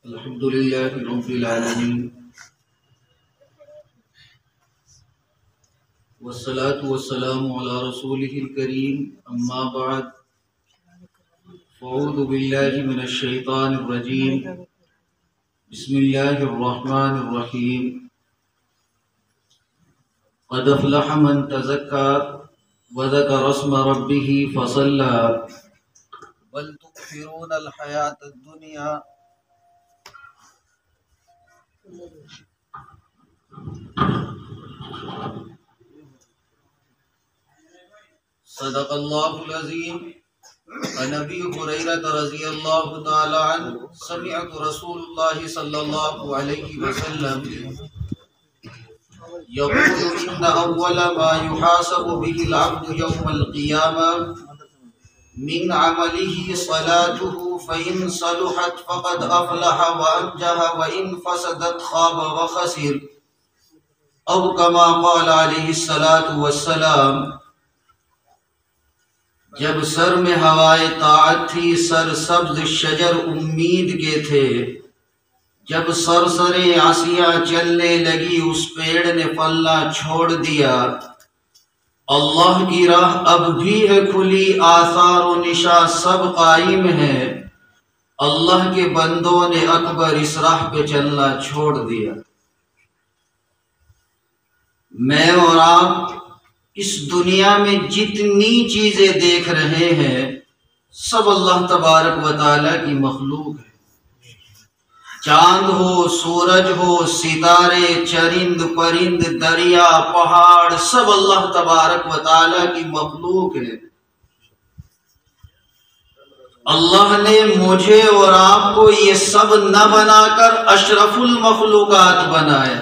الحمد لله رب العالمين والصلاة والسلام على رسوله الكريم أما بعد فأعوذ بالله من الشيطان الرجيم بسم الله الرحمن الرحيم قد أفلح من تزكى وذكر اسم ربه فصلى بل تؤثرون الحياة الدنيا صدق الله العظيم. عن ابي هريره رضي الله تعالى عنه سمعت رسول الله صلى الله عليه وسلم يقول ان اول ما يحاسب به العبد يوم القيامه من عمله صلاته فإن صلحت فقد أفلح وأنجح وإن فسدت خاب وخسر أو كما قال عليه الصلاة والسلام. جب سر میں ہوائے طاعت تھی سر سبز شجر امید کے تھے، جب سرسرے عصیاں چلنے لگی اس پیڑ نے پھلنا چھوڑ دیا. اللہ کی راہ اب بھی ہے کھلی، آثار و نشاں سب قائم ہے، اللہ کے بندوں نے اکبر اس راہ پہ چلنا چھوڑ دیا. میں اور آپ اس دنیا میں جتنی چیزیں دیکھ رہے ہیں سب اللہ تبارک و تعالیٰ کی مخلوق ہے. چاند ہو، سورج ہو، ستارے، چرند پرند، دریا، پہاڑ، سب اللہ تبارک و تعالیٰ کی مخلوق ہے. اللہ نے مجھے اور آپ کو یہ سب نہ بنا کر اشرف المخلوقات بنایا.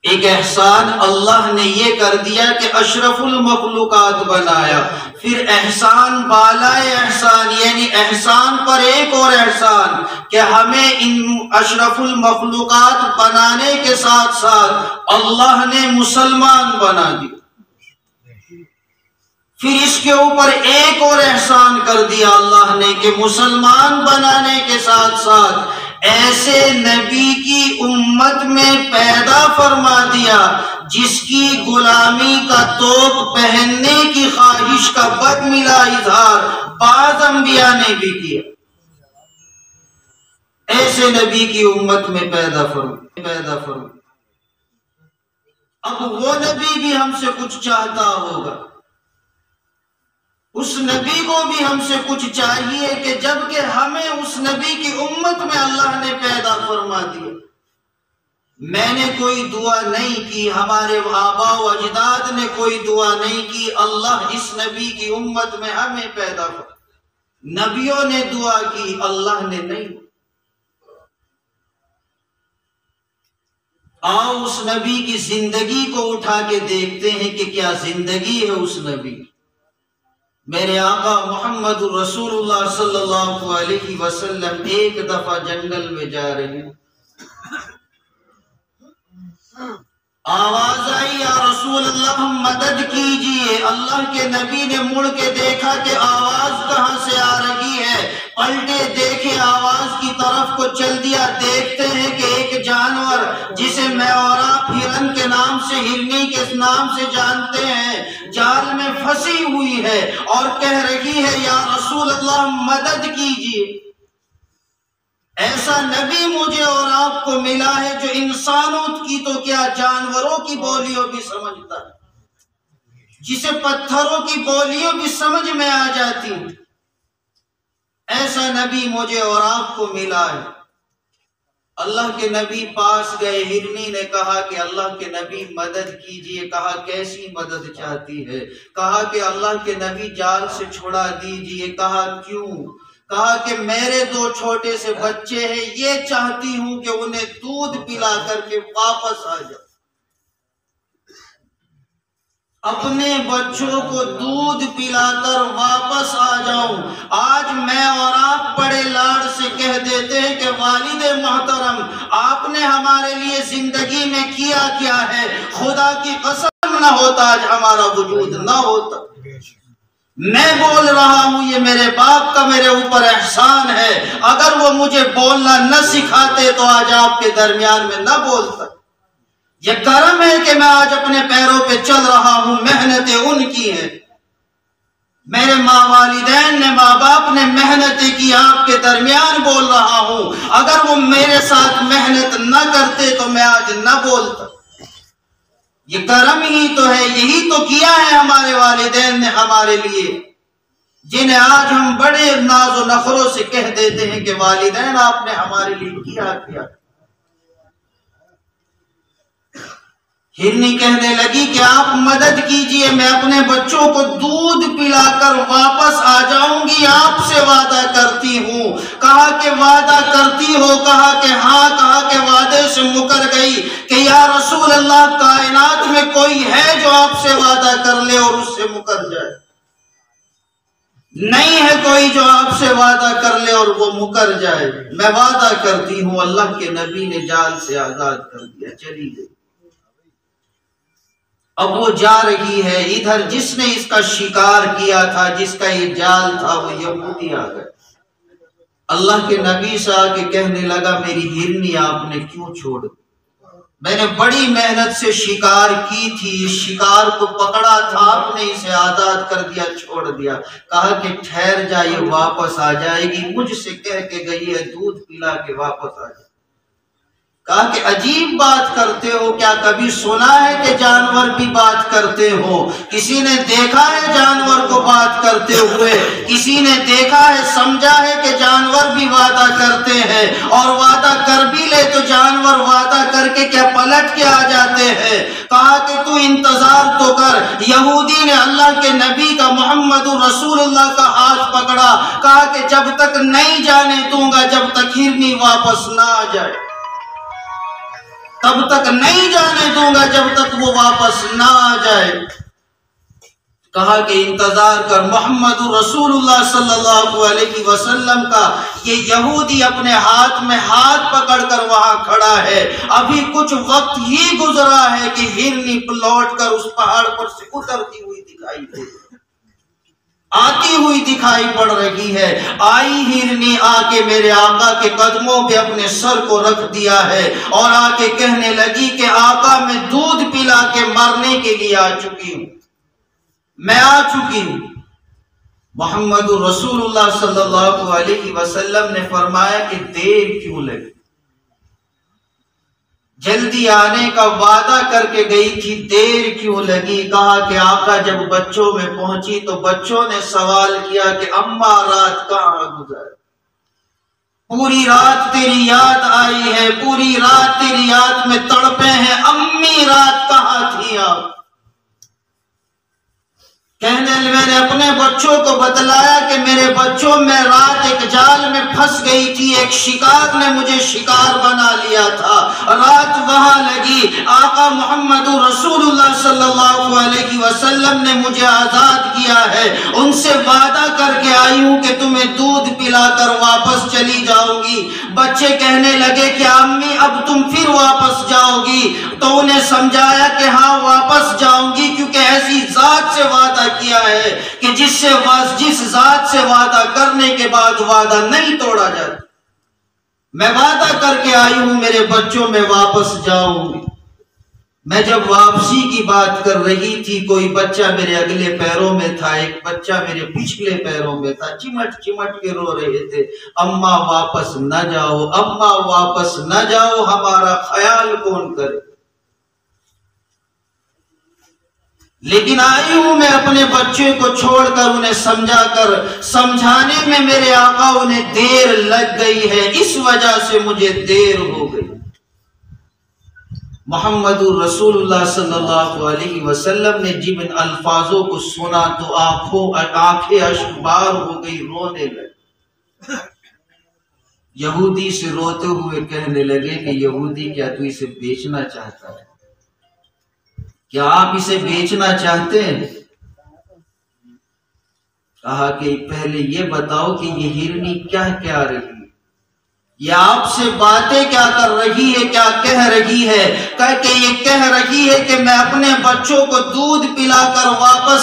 ایک احسان اللہ نے یہ کر دیا کہ اشرف المخلوقات بنایا. پھر احسان بالائے احسان، یعنی احسان پر ایک اور احسان کہ ہمیں ان اشرف المخلوقات بنانے کے ساتھ ساتھ اللہ نے مسلمان بنا دیا. پھر اس کے اوپر ایک اور احسان کر دیا اللہ نے کہ مسلمان بنانے کے ساتھ ساتھ ایسے نبی کی امت میں پیدا فرما دیا جس کی غلامی کا توپ پہننے کی خواہش کا بد ملا اظہار بعض انبیاء نے بھی کیا. ایسے نبی کی امت میں پیدا فرما. اب وہ نبی بھی ہم سے کچھ چاہتا ہوگا، اس نبی کو بھی ہم سے کچھ چاہیے کہ جبکہ ہمیں اس نبی کی امت میں اللہ نے پیدا فرما دیا. میں نے کوئی دعا نہیں کی، ہمارے آباء و اجداد نے کوئی دعا نہیں کی، اللہ اس نبی کی امت میں ہمیں پیدا فرما. نبیوں نے دعا کی، اللہ نے نہیں. آؤ اس نبی کی زندگی کو اٹھا کے دیکھتے ہیں کہ کیا زندگی ہے اس نبی. میرے آقا محمد رسول اللہ صلی اللہ علیہ وسلم ایک دفعہ جنگل میں جا رہے ہیں. آواز آئی یا رسول اللہ مدد کیجئے. اللہ کے نبی نے مڑ کے دیکھا کہ آواز کہاں سے آ رہی ہے، پلٹے دیکھے آواز کی طرف کو چل دیا. دیکھتے ہیں کہ ایک جانور جسے میں اور آپ ہرن کے نام سے، ہرنی کے نام سے جانتے ہیں، جال میں پھنسی ہوئی ہے اور کہہ رہی ہے یا رسول اللہ مدد کیجئے. ایسا نبی مجھے اور آپ کو ملا ہے جو انسانوں کی تو کیا جانوروں کی بولیوں بھی سمجھتا ہے، جسے پتھروں کی بولیوں بھی سمجھ میں آ جاتی. ایسا نبی مجھے اور آپ کو ملا ہے. اللہ کے نبی پاس گئے، ہرنی نے کہا کہ اللہ کے نبی مدد کیجئے. کہا کیسی مدد چاہتی ہے؟ کہا کہ اللہ کے نبی جال سے چھڑا دیجئے. کہا کیوں؟ کہا کہ میرے 2 چھوٹے سے بچے ہیں، یہ چاہتی ہوں کہ انہیں دودھ پلا کر کے واپس آ جاؤ. اپنے بچوں کو دودھ پلا کر واپس آ جاؤں. آج میں اور آپ بڑے لاڈ سے کہہ دیتے ہیں کہ والد محترم آپ نے ہمارے لیے زندگی میں کیا کیا ہے، خدا کی قسم نہ ہوتا آج ہمارا وجود نہ ہوتا. میں بول رہا ہوں یہ میرے باپ کا میرے اوپر احسان ہے، اگر وہ مجھے بولنا نہ سکھاتے تو آج آپ کے درمیان میں نہ بولتا۔ یہ کرم ہے کہ میں آج اپنے پیروں پہ چل رہا ہوں، محنتیں ان کی ہیں، میرے ماں والدین نے، ماں باپ نے محنتیں کی، آپ کے درمیان بول رہا ہوں۔ اگر وہ میرے ساتھ محنت نہ کرتے تو میں آج نہ بولتا۔ یہ کرم ہی تو ہے، یہی تو کیا ہے ہمارے والدین نے ہمارے لیے، جنہیں آج ہم بڑے ناز و نخروں سے کہہ دیتے ہیں کہ والدین آپ نے ہمارے لیے کیا کیا۔ ہرنی کہنے لگی کہ آپ مدد کیجئے، میں اپنے بچوں کو دودھ پلا کر واپس آ جاؤں گی، آپ سے وعدہ کرتی ہوں۔ کہا کہ وعدہ کرتی ہو؟ کہا کہ ہاں۔ کہا کہ وعدے سے مکر گئی کہ یا رسول اللہ، کائنات میں کوئی ہے جو آپ سے وعدہ کر لے اور اس سے مکر جائے؟ نہیں ہے کوئی جو آپ سے وعدہ کر لے اور وہ مکر جائے۔ میں وعدہ کرتی ہوں۔ اللہ کے نبی نے جال سے آزاد کر دیا، چلی گئی۔ اب وہ جا رہی ہے، ادھر جس نے اس کا شکار کیا تھا، جس کا یہ جال تھا، وہ یہودی آ گئے۔ اللہ کے نبی سے آ کے کہنے لگا میری ہرنی آپ نے کیوں چھوڑ دی؟ میں نے بڑی محنت سے شکار کی تھی، اس شکار کو پکڑا تھا، آپ نے اسے آزاد کر دیا، چھوڑ دیا۔ کہا کہ ٹھہر جائے، واپس آ جائے گی، مجھ سے کہہ کے گئی ہے دودھ پلا کے واپس آ جائے۔ کہا کہ عجیب بات کرتے ہو، کیا کبھی سنا ہے کہ جانور بھی بات کرتے ہو؟ کسی نے دیکھا ہے جانور کو بات کرتے ہوئے؟ کسی نے دیکھا ہے، سمجھا ہے کہ جانور بھی وعدہ کرتے ہیں؟ اور وعدہ کر بھی لے تو جانور وعدہ کر کے کیا پلٹ کے آ جاتے ہیں؟ کہا کہ تو انتظار تو کر۔ یہودی نے اللہ کے نبی کا، محمد رسول اللہ کا ہاتھ پکڑا۔ کہا کہ جب تک نہیں جانے دوں گا، جب تک ہرنی واپس نہ آ جائے، تب تک نہیں جانے دوں گا جب تک وہ واپس نہ آ جائے۔ کہا کہ انتظار کر۔ محمد رسول اللہ صلی اللہ علیہ وسلم کا یہ یہودی اپنے ہاتھ میں ہاتھ پکڑ کر وہاں کھڑا ہے۔ ابھی کچھ وقت ہی گزرا ہے کہ ہرنی لوٹ کر اس پہاڑ پر سے اترتی ہوئی دکھائی دے، آتی ہوئی دکھائی پڑ رہی ہے۔ آئی ہرنی، آ کے میرے آقا کے قدموں پہ اپنے سر کو رکھ دیا ہے اور آ کے کہنے لگی کہ آقا میں دودھ پلا کے مرنے کے لیے آ چکی ہوں، میں آ چکی ہوں۔ محمد رسول اللہ صلی اللہ علیہ وسلم نے فرمایا کہ دیر کیوں لگی؟ جلدی آنے کا وعدہ کر کے گئی تھی، دیر کیوں لگی؟ کہا کہ آقا جب بچوں میں پہنچی تو بچوں نے سوال کیا کہ اماں رات کہاں گزاری؟ پوری رات تیری یاد آئی ہے، پوری رات تیری یاد میں تڑپے ہیں، امی رات کہاں تھی آپ؟ کہنے میں نے اپنے بچوں کو بتلایا کہ میرے بچوں میں رات ایک جال میں پھنس گئی تھی، ایک شکار نے مجھے شکار بنا لیا تھا، رات وہاں لگی۔ آقا محمد رسول اللہ صلی اللہ علیہ وسلم نے مجھے آزاد کیا ہے، ان سے وعدہ کر کے آئی ہوں کہ تمہیں دودھ پلا کر واپس چلی جاؤں گی۔ بچے کہنے لگے کہ امی اب تم پھر واپس جاؤ گی؟ تو انہیں سمجھایا کہ ہاں واپس جاؤں گی، کیونکہ ایسی ذات سے وعدہ کیا ہے کہ جس ذات سے وعدہ کرنے کے بعد وعدہ نہیں توڑا جاتا۔ میں وعدہ کر کے آئی ہوں میرے بچوں میں واپس جاؤں گی۔ میں جب واپسی کی بات کر رہی تھی، کوئی بچہ میرے اگلے پیروں میں تھا، ایک بچہ میرے پچھلے پیروں میں تھا، چمٹ چمٹ کے رو رہے تھے، اماں واپس نہ جاؤ، اماں واپس نہ جاؤ، ہمارا خیال کون کرے؟ لیکن آئی ہوں میں اپنے بچے کو چھوڑ کر، انہیں سمجھا کر، سمجھانے میں میرے آقا انہیں دیر لگ گئی ہے، اس وجہ سے مجھے دیر ہو گئی۔ محمد رسول اللہ صلی اللہ علیہ وسلم نے جب ان الفاظوں کو سنا تو آنکھیں اشکبار ہو گئی، رونے لگے۔ یہودی سے روتے ہوئے کہنے لگے کہ یہودی کیا تو اسے بیچنا چاہتا ہے؟ کیا آپ اسے بیچنا چاہتے ہیں؟ کہا کہ پہلے یہ بتاؤ کہ یہ ہرنی کیا کہہ رہی ہے، یہ آپ سے باتیں کیا کر رہی ہے، کیا کہہ رہی ہے؟ کہ یہ کہہ رہی ہے کہ میں اپنے بچوں کو دودھ پلا کر واپس